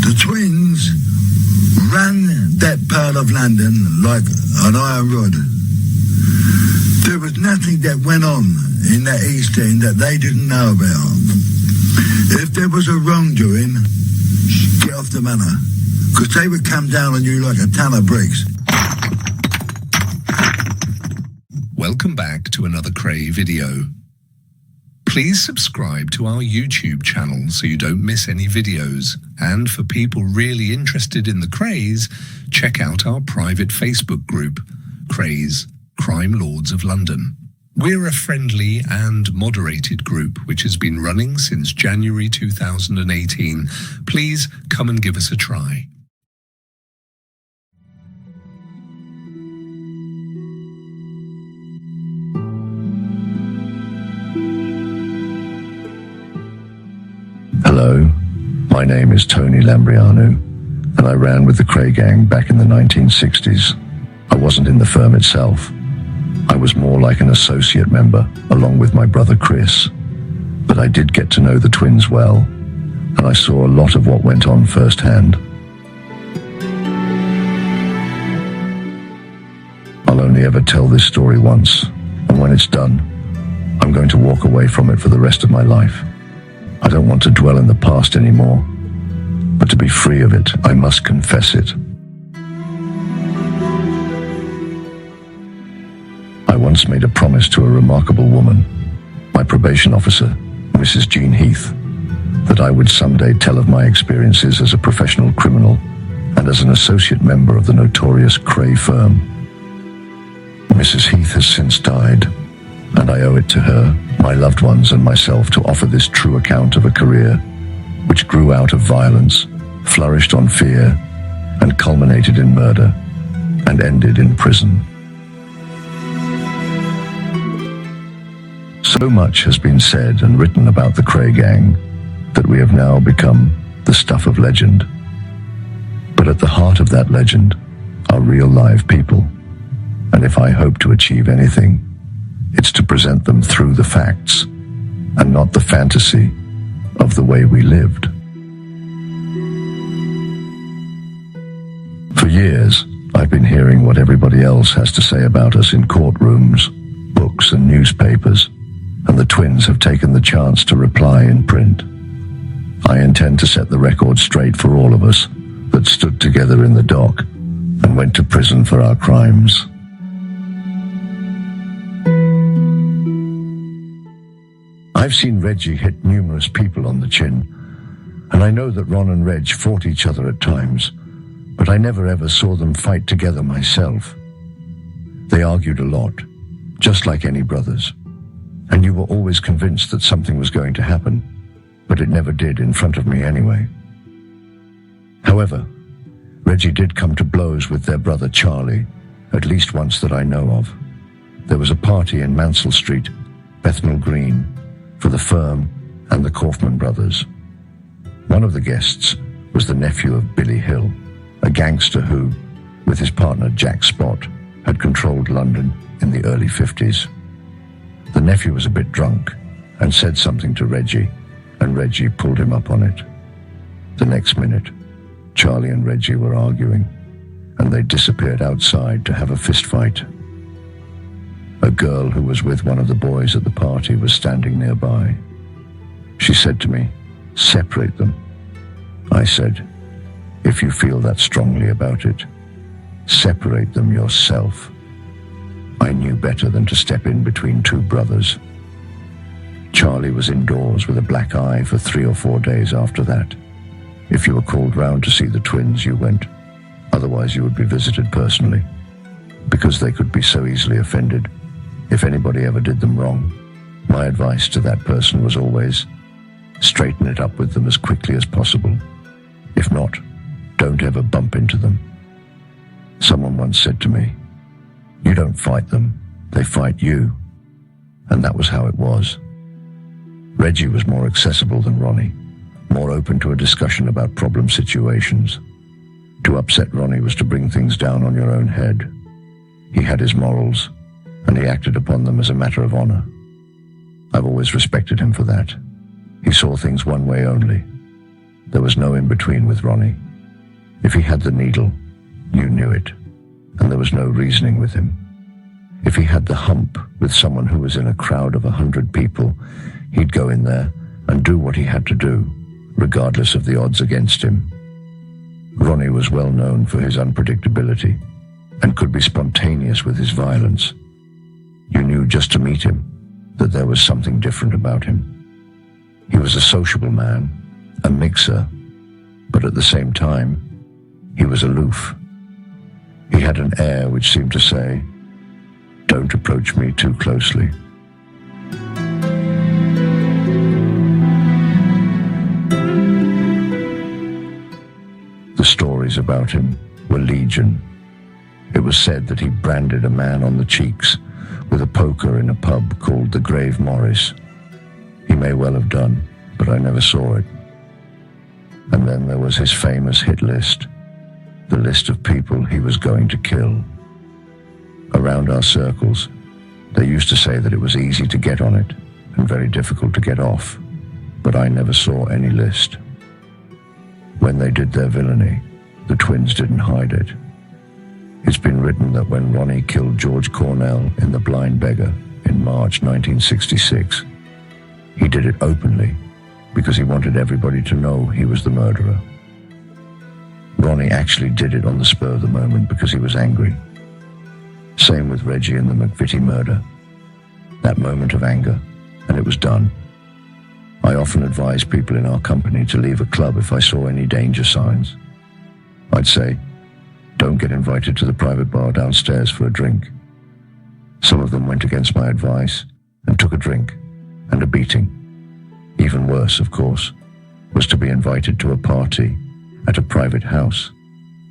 The twins ran that part of London like an iron rod. There was nothing that went on in that East End that they didn't know about. If there was a wrongdoing, get off the manor, because they would come down on you like a ton of bricks. Welcome back to another Kray video. Please subscribe to our YouTube channel so you don't miss any videos. And for people really interested in the Krays, check out our private Facebook group, Krays, Crime Lords of London. We're a friendly and moderated group which has been running since January 2018. Please come and give us a try. Hello, my name is Tony Lambrianou, and I ran with the Kray gang back in the 1960s. I wasn't in the firm itself. I was more like an associate member, along with my brother Chris. But I did get to know the twins well, and I saw a lot of what went on firsthand. I'll only ever tell this story once, and when it's done, I'm going to walk away from it for the rest of my life. I don't want to dwell in the past anymore, but to be free of it, I must confess it. I once made a promise to a remarkable woman, my probation officer, Mrs. Jean Heath, that I would someday tell of my experiences as a professional criminal and as an associate member of the notorious Kray firm. Mrs. Heath has since died, and I owe it to her, my loved ones and myself to offer this true account of a career which grew out of violence, flourished on fear, and culminated in murder, and ended in prison. So much has been said and written about the Kray gang that we have now become the stuff of legend. But at the heart of that legend are real live people, and if I hope to achieve anything, it's to present them through the facts, and not the fantasy of the way we lived. For years, I've been hearing what everybody else has to say about us in courtrooms, books and newspapers, and the twins have taken the chance to reply in print. I intend to set the record straight for all of us that stood together in the dock and went to prison for our crimes. I've seen Reggie hit numerous people on the chin, and I know that Ron and Reg fought each other at times, but I never ever saw them fight together myself. They argued a lot, just like any brothers, and you were always convinced that something was going to happen, but it never did in front of me anyway. However, Reggie did come to blows with their brother Charlie, at least once that I know of. There was a party in Mansell Street, Bethnal Green, for the firm and the Kaufman brothers. One of the guests was the nephew of Billy Hill, a gangster who, with his partner Jack Spot, had controlled London in the early 50s. The nephew was a bit drunk and said something to Reggie, and Reggie pulled him up on it. The next minute, Charlie and Reggie were arguing, and they disappeared outside to have a fist fight. A girl who was with one of the boys at the party was standing nearby. She said to me, "Separate them." I said, "If you feel that strongly about it, separate them yourself." I knew better than to step in between two brothers. Charlie was indoors with a black eye for 3 or 4 days after that. If you were called round to see the twins, you went. Otherwise, you would be visited personally, because they could be so easily offended if anybody ever did them wrong. My advice to that person was always, straighten it up with them as quickly as possible. If not, don't ever bump into them. Someone once said to me, "You don't fight them, they fight you." And that was how it was. Reggie was more accessible than Ronnie, more open to a discussion about problem situations. To upset Ronnie was to bring things down on your own head. He had his morals, and he acted upon them as a matter of honor. I've always respected him for that. He saw things one way only. There was no in-between with Ronnie. If he had the needle, you knew it, and there was no reasoning with him. If he had the hump with someone who was in a crowd of 100 people, he'd go in there and do what he had to do, regardless of the odds against him. Ronnie was well known for his unpredictability and could be spontaneous with his violence. You knew just to meet him that there was something different about him. He was a sociable man, a mixer, but at the same time, he was aloof. He had an air which seemed to say, "Don't approach me too closely." The stories about him were legion. It was said that he branded a man on the cheeks with a poker in a pub called the Grave Morris. He may well have done, but I never saw it. And then there was his famous hit list, the list of people he was going to kill. Around our circles, they used to say that it was easy to get on it and very difficult to get off, but I never saw any list. When they did their villainy, the twins didn't hide it. It's been written that when Ronnie killed George Cornell in The Blind Beggar in March 1966, he did it openly because he wanted everybody to know he was the murderer. Ronnie actually did it on the spur of the moment because he was angry. Same with Reggie and the McVitie murder. That moment of anger, and it was done. I often advise people in our company to leave a club if I saw any danger signs. I'd say, don't get invited to the private bar downstairs for a drink. Some of them went against my advice and took a drink and a beating. Even worse, of course, was to be invited to a party at a private house.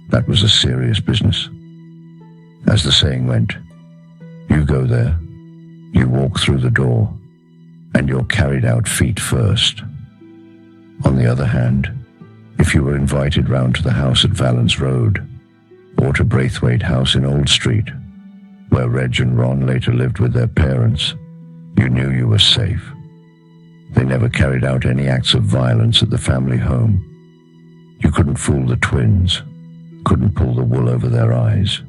That was a serious business. As the saying went, you go there, you walk through the door, and you're carried out feet first. On the other hand, if you were invited round to the house at Valence Road, or to Braithwaite House in Old Street, where Reg and Ron later lived with their parents, you knew you were safe. They never carried out any acts of violence at the family home. You couldn't fool the twins, couldn't pull the wool over their eyes.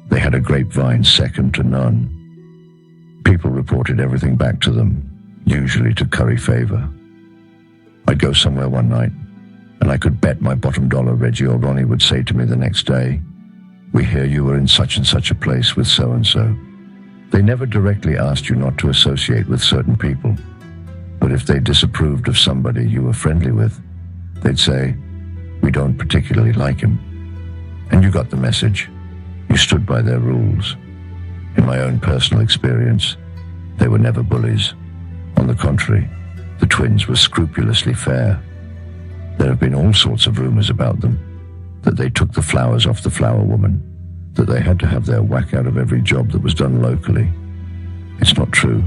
They had a grapevine second to none. People reported everything back to them, usually to curry favor. I'd go somewhere one night, and I could bet my bottom dollar Reggie or Ronnie would say to me the next day, "We hear you were in such and such a place with so-and-so." They never directly asked you not to associate with certain people, but if they disapproved of somebody you were friendly with, they'd say, "We don't particularly like him." And you got the message. You stood by their rules. In my own personal experience, they were never bullies. On the contrary, the twins were scrupulously fair. There have been all sorts of rumors about them, that they took the flowers off the flower woman, that they had to have their whack out of every job that was done locally. It's not true.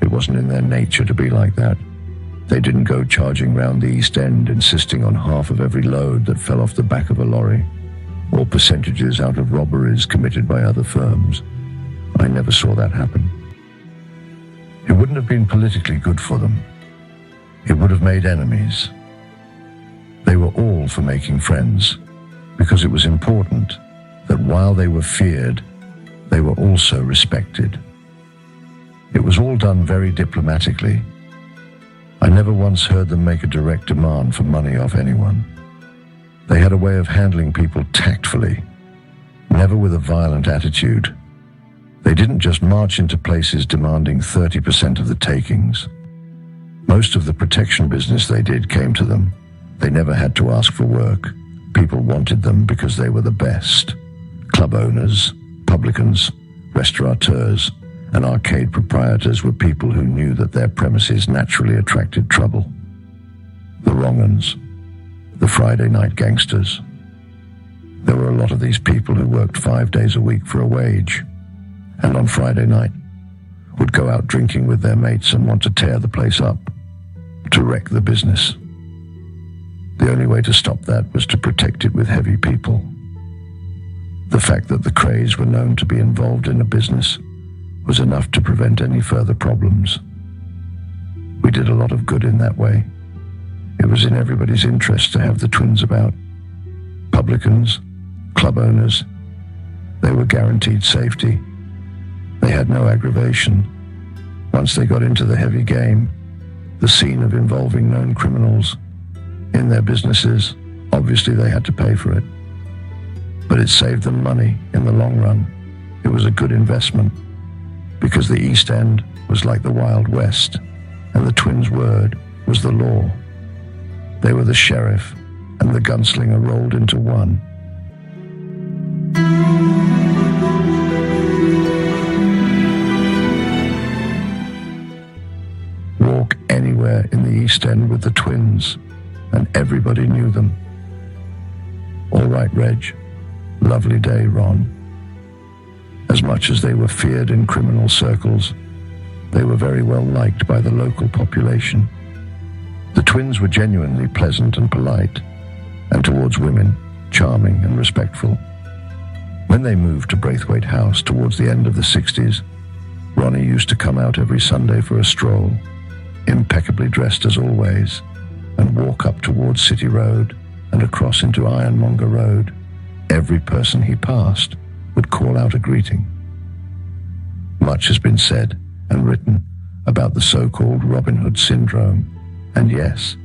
It wasn't in their nature to be like that. They didn't go charging round the East End insisting on half of every load that fell off the back of a lorry, or percentages out of robberies committed by other firms. I never saw that happen. It wouldn't have been politically good for them. It would have made enemies. They were all for making friends, because it was important that while they were feared, they were also respected. It was all done very diplomatically. I never once heard them make a direct demand for money off anyone. They had a way of handling people tactfully, never with a violent attitude. They didn't just march into places demanding 30% of the takings. Most of the protection business they did came to them. They never had to ask for work. People wanted them because they were the best. Club owners, publicans, restaurateurs, and arcade proprietors were people who knew that their premises naturally attracted trouble. The wrong uns, the Friday night gangsters. There were a lot of these people who worked 5 days a week for a wage, and on Friday night would go out drinking with their mates and want to tear the place up, to wreck the business. The only way to stop that was to protect it with heavy people. The fact that the Krays were known to be involved in a business was enough to prevent any further problems. We did a lot of good in that way. It was in everybody's interest to have the twins about. Publicans, club owners, they were guaranteed safety. They had no aggravation. Once they got into the heavy game, the scene of involving known criminals in their businesses, obviously they had to pay for it. But it saved them money in the long run. It was a good investment, because the East End was like the Wild West, and the twins' word was the law. They were the sheriff and the gunslinger rolled into one. Walk anywhere in the East End with the twins, and everybody knew them. All right, Reg. Lovely day, Ron. As much as they were feared in criminal circles, they were very well liked by the local population. The twins were genuinely pleasant and polite, and towards women, charming and respectful. When they moved to Braithwaite House towards the end of the 60s, Ronnie used to come out every Sunday for a stroll, impeccably dressed as always, and walk up towards City Road and across into Ironmonger Road. Every person he passed would call out a greeting. Much has been said and written about the so-called Robin Hood syndrome, and yes,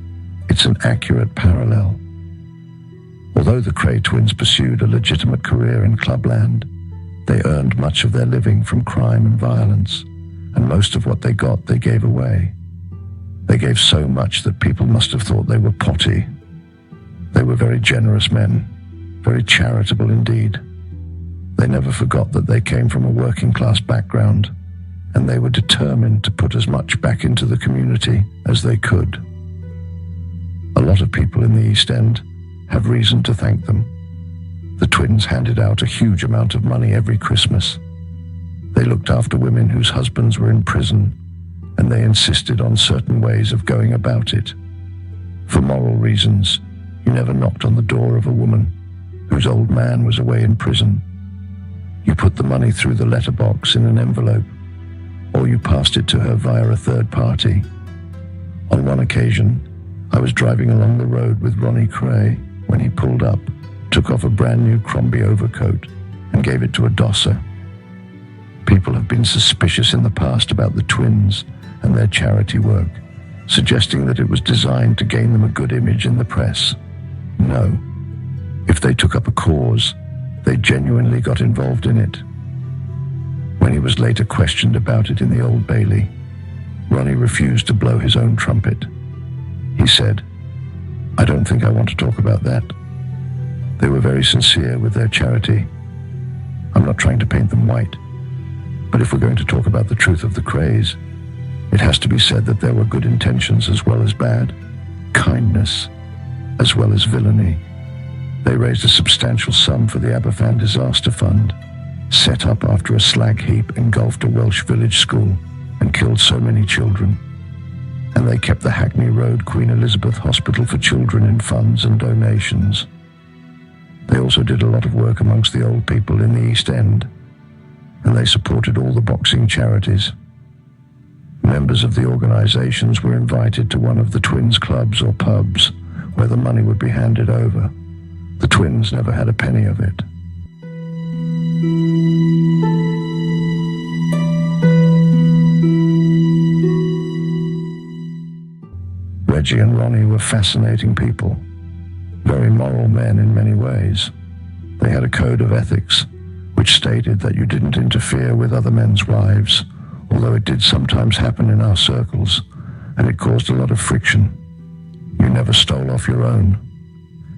it's an accurate parallel. Although the Kray twins pursued a legitimate career in clubland, they earned much of their living from crime and violence, and most of what they got they gave away. They gave so much that people must have thought they were potty. They were very generous men, very charitable indeed. They never forgot that they came from a working-class background, and they were determined to put as much back into the community as they could. A lot of people in the East End have reason to thank them. The twins handed out a huge amount of money every Christmas. They looked after women whose husbands were in prison, and they insisted on certain ways of going about it. For moral reasons, you never knocked on the door of a woman whose old man was away in prison. You put the money through the letterbox in an envelope, or you passed it to her via a third party. On one occasion, I was driving along the road with Ronnie Kray when he pulled up, took off a brand new Crombie overcoat, and gave it to a dosser. People have been suspicious in the past about the twins and their charity work, suggesting that it was designed to gain them a good image in the press. No. If they took up a cause, they genuinely got involved in it. When he was later questioned about it in the Old Bailey, Ronnie refused to blow his own trumpet. He said, "I don't think I want to talk about that. They were very sincere with their charity. I'm not trying to paint them white. But if we're going to talk about the truth of the Krays, it has to be said that there were good intentions as well as bad, kindness as well as villainy. They raised a substantial sum for the Aberfan Disaster Fund, set up after a slag heap engulfed a Welsh village school and killed so many children. And they kept the Hackney Road Queen Elizabeth Hospital for Children in funds and donations. They also did a lot of work amongst the old people in the East End, and they supported all the boxing charities. Members of the organizations were invited to one of the twins' clubs or pubs where the money would be handed over. The twins never had a penny of it. Reggie and Ronnie were fascinating people, very moral men in many ways. They had a code of ethics which stated that you didn't interfere with other men's wives, although it did sometimes happen in our circles, and it caused a lot of friction. You never stole off your own.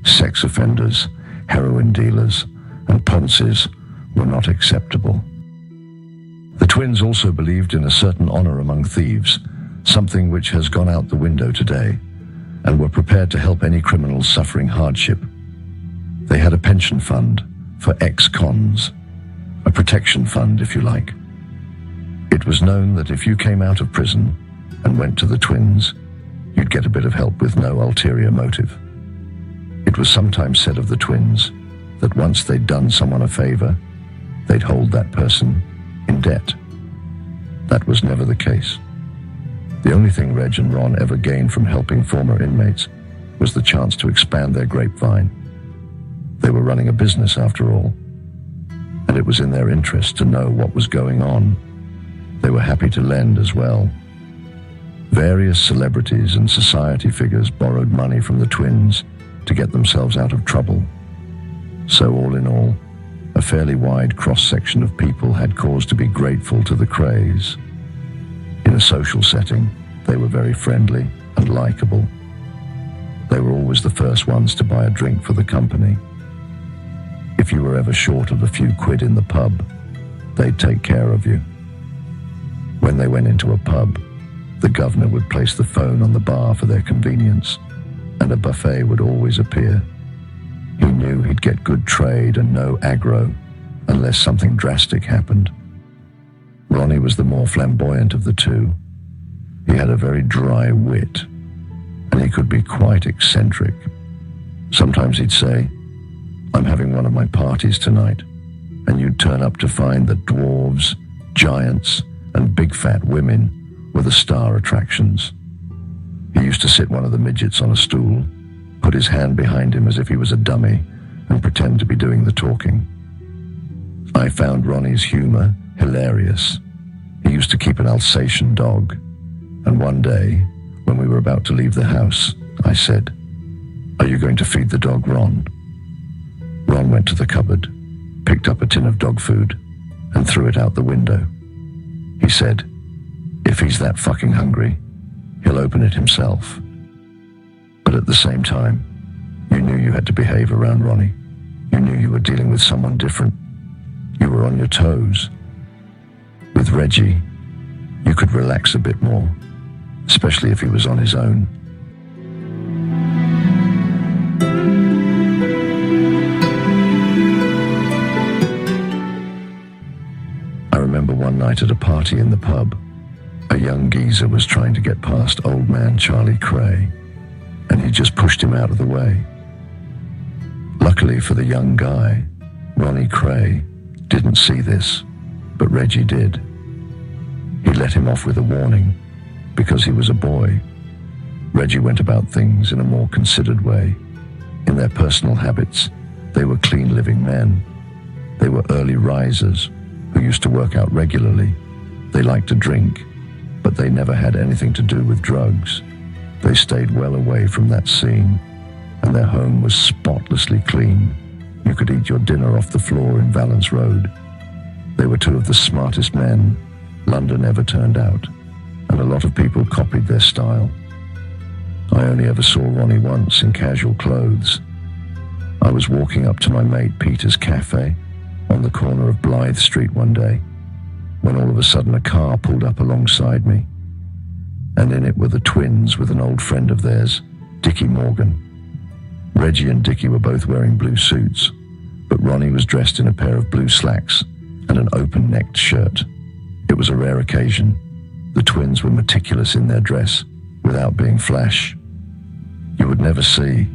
Sex offenders, heroin dealers, and ponces were not acceptable. The twins also believed in a certain honor among thieves, something which has gone out the window today, and were prepared to help any criminals suffering hardship. They had a pension fund for ex-cons, a protection fund, if you like. It was known that if you came out of prison and went to the twins, you'd get a bit of help with no ulterior motive. It was sometimes said of the twins that once they'd done someone a favor, they'd hold that person in debt. That was never the case. The only thing Reg and Ron ever gained from helping former inmates was the chance to expand their grapevine. They were running a business after all, and it was in their interest to know what was going on. They were happy to lend as well. Various celebrities and society figures borrowed money from the twins to get themselves out of trouble. So all in all, a fairly wide cross-section of people had cause to be grateful to the Krays. In a social setting, they were very friendly and likable. They were always the first ones to buy a drink for the company. If you were ever short of a few quid in the pub, they'd take care of you. When they went into a pub, the governor would place the phone on the bar for their convenience, and a buffet would always appear. He knew he'd get good trade and no aggro, unless something drastic happened. Ronnie was the more flamboyant of the two. He had a very dry wit, and he could be quite eccentric. Sometimes he'd say, "I'm having one of my parties tonight," and you'd turn up to find that dwarves, giants, and big fat women were the star attractions. He used to sit one of the midgets on a stool, put his hand behind him as if he was a dummy, and pretend to be doing the talking. I found Ronnie's humor hilarious. He used to keep an Alsatian dog, and one day, when we were about to leave the house, I said, "Are you going to feed the dog, Ron?" Ron went to the cupboard, picked up a tin of dog food, and threw it out the window. He said, "If he's that fucking hungry, he'll open it himself." But at the same time, you knew you had to behave around Ronnie. You knew you were dealing with someone different. You were on your toes. With Reggie, you could relax a bit more, especially if he was on his own. I remember one night at a party in the pub, a young geezer was trying to get past old man Charlie Kray, and he just pushed him out of the way. Luckily for the young guy, Ronnie Kray didn't see this, but Reggie did. He let him off with a warning, because he was a boy. Reggie went about things in a more considered way. In their personal habits, they were clean-living men. They were early risers who used to work out regularly. They liked to drink, but they never had anything to do with drugs. They stayed well away from that scene, and their home was spotlessly clean. You could eat your dinner off the floor in Valence Road. They were two of the smartest men London ever turned out, and a lot of people copied their style. I only ever saw Ronnie once in casual clothes. I was walking up to my mate Peter's cafe on the corner of Blythe Street one day, when all of a sudden a car pulled up alongside me, and in it were the twins with an old friend of theirs, Dickie Morgan. Reggie and Dickie were both wearing blue suits, but Ronnie was dressed in a pair of blue slacks and an open-necked shirt. It was a rare occasion. The twins were meticulous in their dress, without being flash. You would never see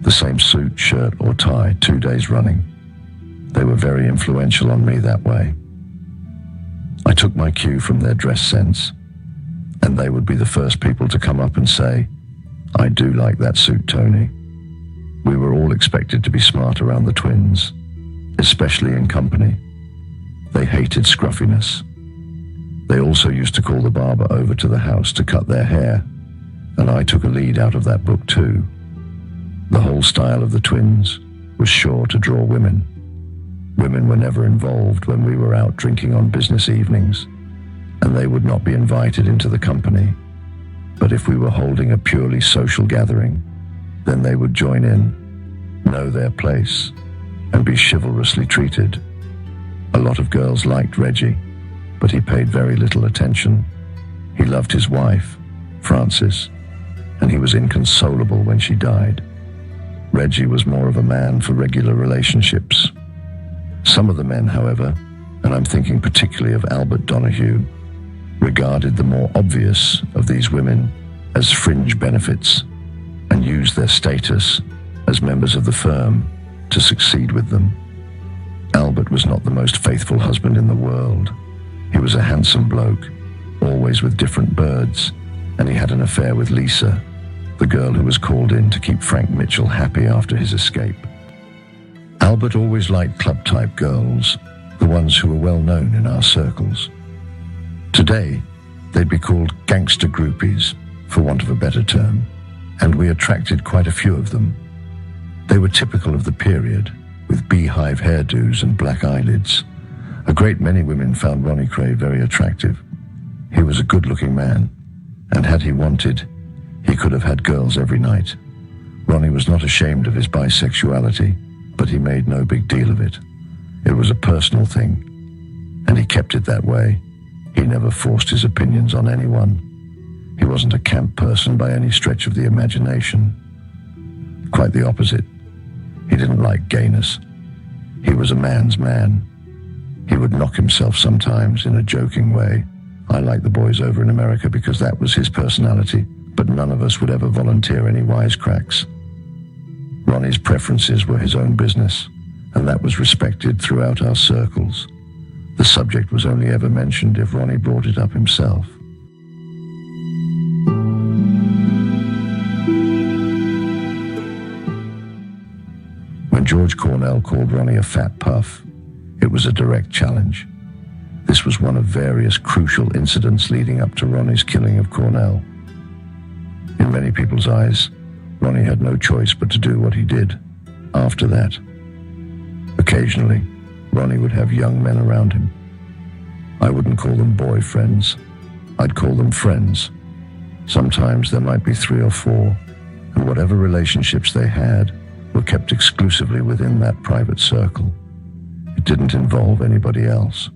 the same suit, shirt, or tie 2 days running. They were very influential on me that way. I took my cue from their dress sense, and they would be the first people to come up and say, "I do like that suit, Tony." We were all expected to be smart around the twins, especially in company. They hated scruffiness. They also used to call the barber over to the house to cut their hair, and I took a lead out of that book too. The whole style of the twins was sure to draw women. Women were never involved when we were out drinking on business evenings, and they would not be invited into the company. But if we were holding a purely social gathering, then they would join in, know their place, and be chivalrously treated. A lot of girls liked Reggie, but he paid very little attention. He loved his wife, Frances, and he was inconsolable when she died. Reggie was more of a man for regular relationships. Some of the men, however, and I'm thinking particularly of Albert Donahue, regarded the more obvious of these women as fringe benefits and used their status as members of the firm to succeed with them. Albert was not the most faithful husband in the world. He was a handsome bloke, always with different birds, and he had an affair with Lisa, the girl who was called in to keep Frank Mitchell happy after his escape. Albert always liked club-type girls, the ones who were well known in our circles. Today, they'd be called gangster groupies, for want of a better term, and we attracted quite a few of them. They were typical of the period, with beehive hairdos and black eyelids. A great many women found Ronnie Kray very attractive. He was a good-looking man, and had he wanted, he could have had girls every night. Ronnie was not ashamed of his bisexuality, but he made no big deal of it. It was a personal thing, and he kept it that way. He never forced his opinions on anyone. He wasn't a camp person by any stretch of the imagination. Quite the opposite. He didn't like gayness. He was a man's man. He would knock himself sometimes in a joking way. I liked the boys over in America because that was his personality, but none of us would ever volunteer any wisecracks. Ronnie's preferences were his own business, and that was respected throughout our circles. The subject was only ever mentioned if Ronnie brought it up himself. When George Cornell called Ronnie a fat puff, it was a direct challenge. This was one of various crucial incidents leading up to Ronnie's killing of Cornell. In many people's eyes, Ronnie had no choice but to do what he did. After that, occasionally, Ronnie would have young men around him. I wouldn't call them boyfriends. I'd call them friends. Sometimes there might be 3 or 4, and whatever relationships they had were kept exclusively within that private circle. It didn't involve anybody else.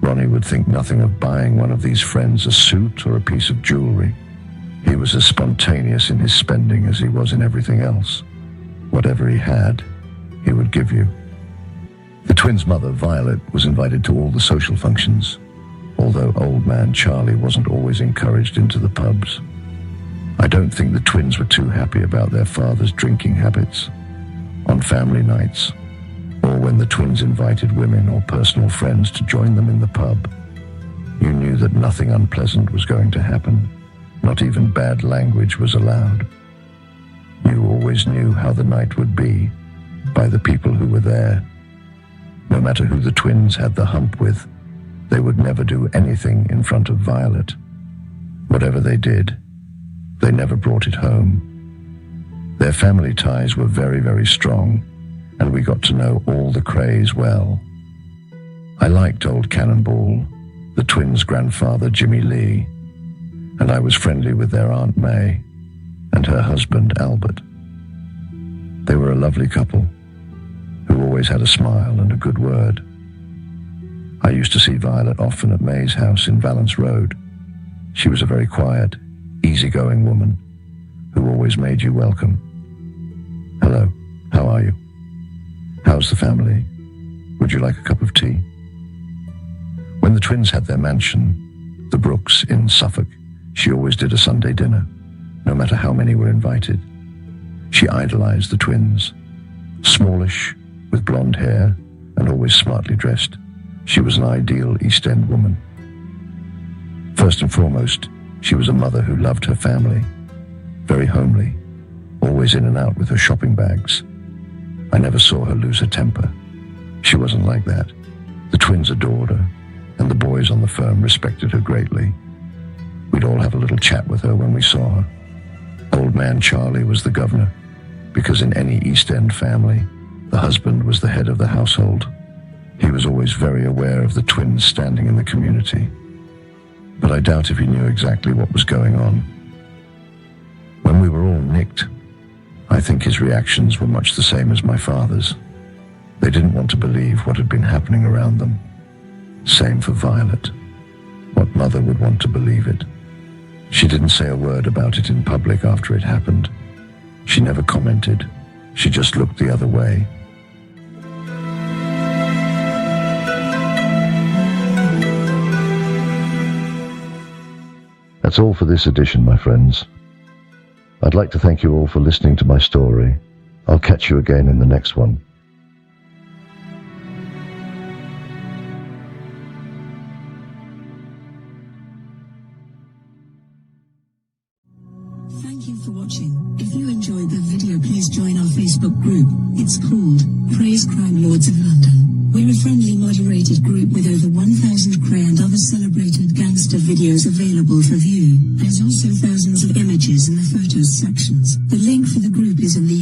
Ronnie would think nothing of buying one of these friends a suit or a piece of jewelry. He was as spontaneous in his spending as he was in everything else. Whatever he had, he would give you. The twins' mother, Violet, was invited to all the social functions, although old man Charlie wasn't always encouraged into the pubs. I don't think the twins were too happy about their father's drinking habits. On family nights, or when the twins invited women or personal friends to join them in the pub, you knew that nothing unpleasant was going to happen. Not even bad language was allowed. You always knew how the night would be by the people who were there. No matter who the twins had the hump with, they would never do anything in front of Violet. Whatever they did, they never brought it home. Their family ties were very, very strong, and we got to know all the Krays well. I liked old Cannonball, the twins' grandfather Jimmy Lee, and I was friendly with their Aunt May and her husband Albert. They were a lovely couple who always had a smile and a good word. I used to see Violet often at May's house in Valence Road. She was a very quiet, easygoing woman who always made you welcome. Hello, how are you? How's the family? Would you like a cup of tea? When the twins had their mansion, the Brooks in Suffolk, she always did a Sunday dinner, no matter how many were invited. She idolized the twins. Smallish, with blonde hair, and always smartly dressed, she was an ideal East End woman. First and foremost, she was a mother who loved her family, very homely, always in and out with her shopping bags. I never saw her lose her temper. She wasn't like that. The twins adored her, and the boys on the firm respected her greatly. We'd all have a little chat with her when we saw her. Old man Charlie was the governor, because in any East End family, the husband was the head of the household. He was always very aware of the twins' standing in the community, but I doubt if he knew exactly what was going on. When we were all nicked, I think his reactions were much the same as my father's. They didn't want to believe what had been happening around them. Same for Violet. What mother would want to believe it? She didn't say a word about it in public after it happened. She never commented. She just looked the other way. That's all for this edition, my friends. I'd like to thank you all for listening to my story. I'll catch you again in the next one. Thank you for watching. Facebook group. It's called Krays Crime Lords of London. We're a friendly moderated group with over 1,000 Kray and other celebrated gangster videos available for view. There's also thousands of images in the photos sections. The link for the group is in the